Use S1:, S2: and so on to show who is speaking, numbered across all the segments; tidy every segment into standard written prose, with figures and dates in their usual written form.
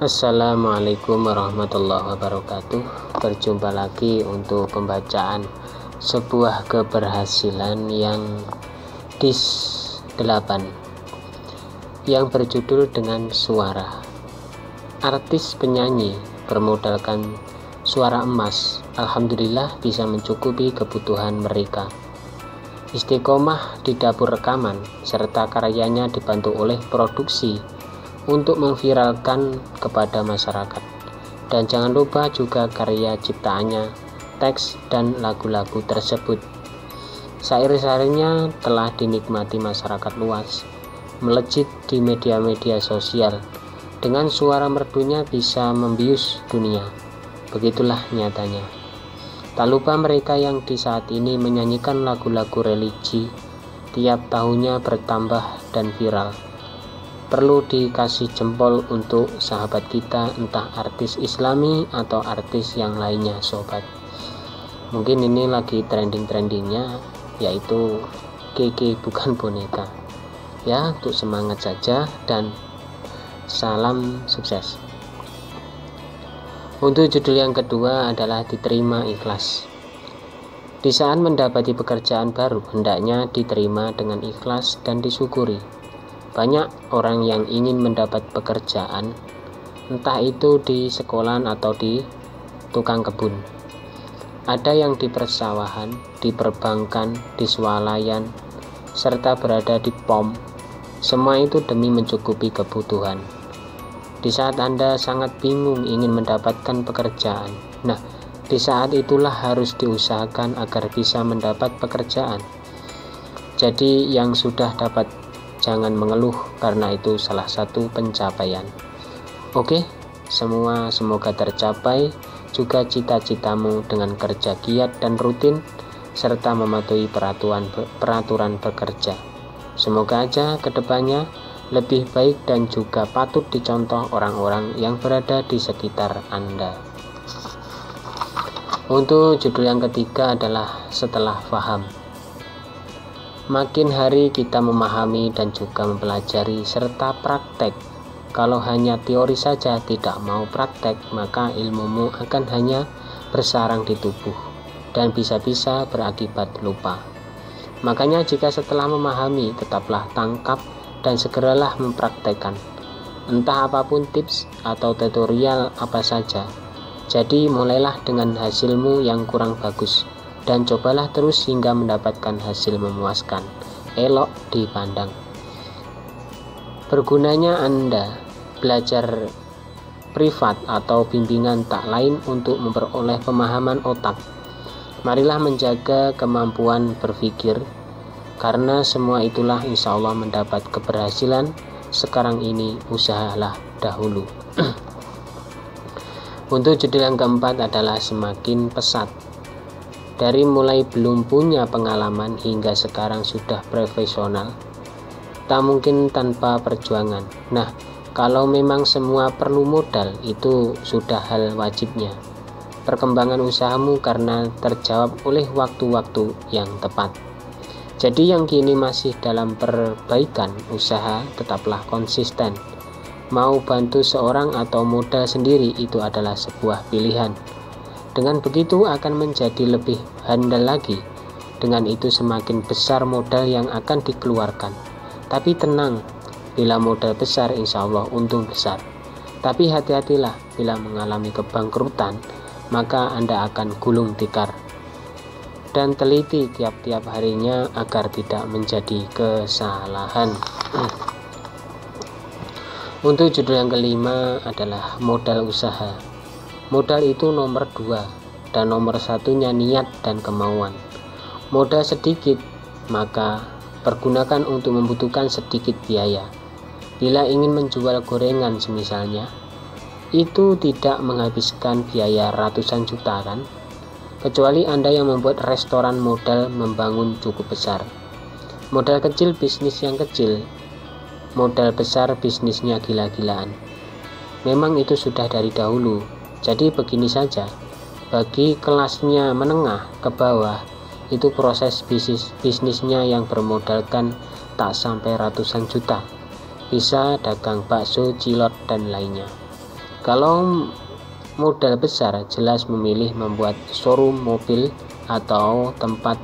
S1: Assalamualaikum warahmatullahi wabarakatuh. Berjumpa lagi untuk pembacaan sebuah keberhasilan yang dis-8 yang berjudul dengan suara. Artis penyanyi bermodalkan suara emas, alhamdulillah bisa mencukupi kebutuhan mereka. Istiqomah di dapur rekaman serta karyanya dibantu oleh produksi untuk memviralkan kepada masyarakat. Dan jangan lupa juga karya ciptaannya, teks dan lagu-lagu tersebut. Syair-syairnya telah dinikmati masyarakat luas, melejit di media-media sosial. Dengan suara merdunya bisa membius dunia. Begitulah nyatanya. Tak lupa mereka yang di saat ini menyanyikan lagu-lagu religi, tiap tahunnya bertambah dan viral. Perlu dikasih jempol untuk sahabat kita, entah artis islami atau artis yang lainnya sobat. Mungkin ini lagi trending-trendingnya, yaitu Keke bukan boneka. Ya, untuk semangat saja dan salam sukses. Untuk judul yang kedua adalah diterima ikhlas. Di saat mendapati pekerjaan baru, hendaknya diterima dengan ikhlas dan disyukuri. Banyak orang yang ingin mendapat pekerjaan, entah itu di sekolahan atau di tukang kebun. Ada yang di persawahan, di perbankan, di swalayan, serta berada di POM. Semua itu demi mencukupi kebutuhan. Di saat Anda sangat bingung ingin mendapatkan pekerjaan, nah, di saat itulah harus diusahakan agar bisa mendapat pekerjaan. Jadi yang sudah dapat jangan mengeluh, karena itu salah satu pencapaian. Oke, semua semoga tercapai juga cita-citamu dengan kerja giat dan rutin serta mematuhi peraturan bekerja. Semoga aja kedepannya lebih baik dan juga patut dicontoh orang-orang yang berada di sekitar Anda. Untuk judul yang ketiga adalah setelah paham. Makin hari kita memahami dan juga mempelajari serta praktek. Kalau hanya teori saja tidak mau praktek, maka ilmumu akan hanya bersarang di tubuh dan bisa-bisa berakibat lupa. Makanya jika setelah memahami, tetaplah tangkap dan segeralah mempraktekkan. Entah apapun tips atau tutorial apa saja. Jadi mulailah dengan hasilmu yang kurang bagus, dan cobalah terus hingga mendapatkan hasil memuaskan, elok dipandang. Bergunanya Anda belajar privat atau bimbingan tak lain untuk memperoleh pemahaman otak. Marilah menjaga kemampuan berpikir, karena semua itulah insya Allah mendapat keberhasilan. Sekarang ini usahalah dahulu. Untuk judul yang keempat adalah semakin pesat. Dari mulai belum punya pengalaman hingga sekarang sudah profesional, tak mungkin tanpa perjuangan. Nah, kalau memang semua perlu modal, itu sudah hal wajibnya. Perkembangan usahamu karena terjawab oleh waktu-waktu yang tepat. Jadi yang kini masih dalam perbaikan usaha, tetaplah konsisten. Mau bantu seorang atau modal sendiri, itu adalah sebuah pilihan. Dengan begitu akan menjadi lebih handal lagi. Dengan itu semakin besar modal yang akan dikeluarkan. Tapi tenang, bila modal besar insya Allah untung besar. Tapi hati-hatilah bila mengalami kebangkrutan, maka Anda akan gulung tikar. Dan teliti tiap-tiap harinya agar tidak menjadi kesalahan. Untuk judul yang kelima adalah modal usaha. Modal itu nomor 2 dan nomor 1-nya niat dan kemauan. Modal sedikit, maka pergunakan untuk membutuhkan sedikit biaya. Bila ingin menjual gorengan semisalnya, itu tidak menghabiskan biaya ratusan juta kan? Kecuali Anda yang membuat restoran, modal membangun cukup besar. Modal kecil bisnis yang kecil, modal besar bisnisnya gila-gilaan. Memang itu sudah dari dahulu. Jadi begini saja, bagi kelasnya menengah ke bawah, itu proses bisnisnya yang bermodalkan tak sampai ratusan juta. Bisa dagang bakso, cilok, dan lainnya. Kalau modal besar, jelas memilih membuat showroom mobil atau tempat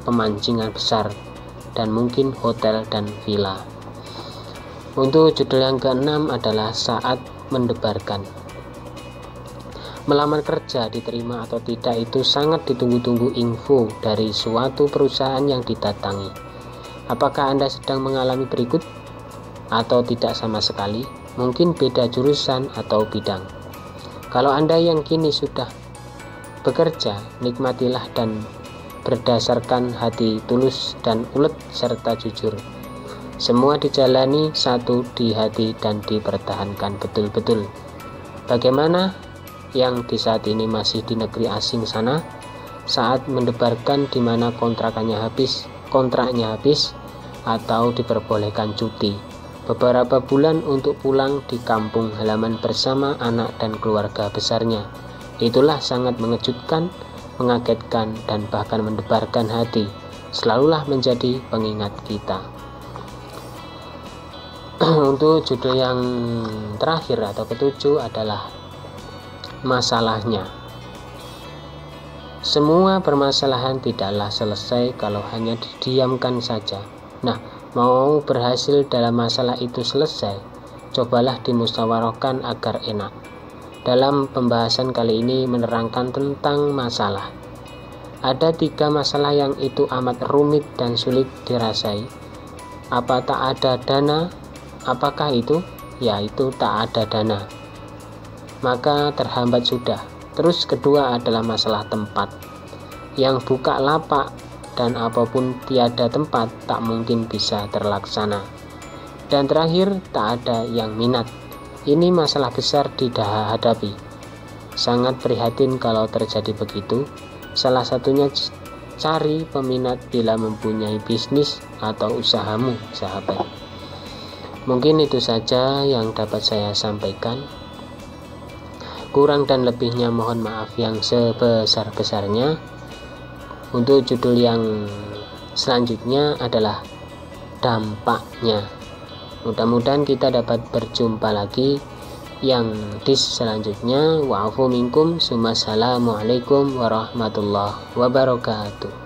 S1: pemancingan besar, dan mungkin hotel dan villa. Untuk judul yang keenam adalah saat mendebarkan. Melamar kerja diterima atau tidak itu sangat ditunggu-tunggu info dari suatu perusahaan yang didatangi. Apakah Anda sedang mengalami berikut? Atau tidak sama sekali? Mungkin beda jurusan atau bidang. Kalau Anda yang kini sudah bekerja, nikmatilah dan berdasarkan hati tulus dan ulet serta jujur. Semua dijalani satu di hati dan dipertahankan betul-betul. Bagaimana yang di saat ini masih di negeri asing sana, saat mendebarkan di mana kontraknya habis, atau diperbolehkan cuti beberapa bulan untuk pulang di kampung halaman bersama anak dan keluarga besarnya. Itulah sangat mengejutkan, mengagetkan, dan bahkan mendebarkan hati. Selalulah menjadi pengingat kita. Untuk judul yang terakhir atau ketujuh adalah masalahnya. Semua permasalahan tidaklah selesai kalau hanya didiamkan saja. Nah, mau berhasil dalam masalah itu selesai, cobalah dimusyawarahkan agar enak. Dalam pembahasan kali ini menerangkan tentang masalah. Ada 3 masalah yang itu amat rumit dan sulit dirasai. Apa tak ada dana? Apakah itu? Yaitu tak ada dana. Maka terhambat sudah. Terus kedua adalah masalah tempat. Yang buka lapak dan apapun tiada tempat tak mungkin bisa terlaksana. Dan terakhir, tak ada yang minat. Ini masalah besar dihadapi. Sangat prihatin kalau terjadi begitu. Salah satunya cari peminat bila mempunyai bisnis atau usahamu, sahabat. Mungkin itu saja yang dapat saya sampaikan. Kurang dan lebihnya mohon maaf yang sebesar-besarnya. Untuk judul yang selanjutnya adalah dampaknya. Mudah-mudahan kita dapat berjumpa lagi yang di selanjutnya. Wa'afu minkum. Assalamualaikum warahmatullahi wabarakatuh.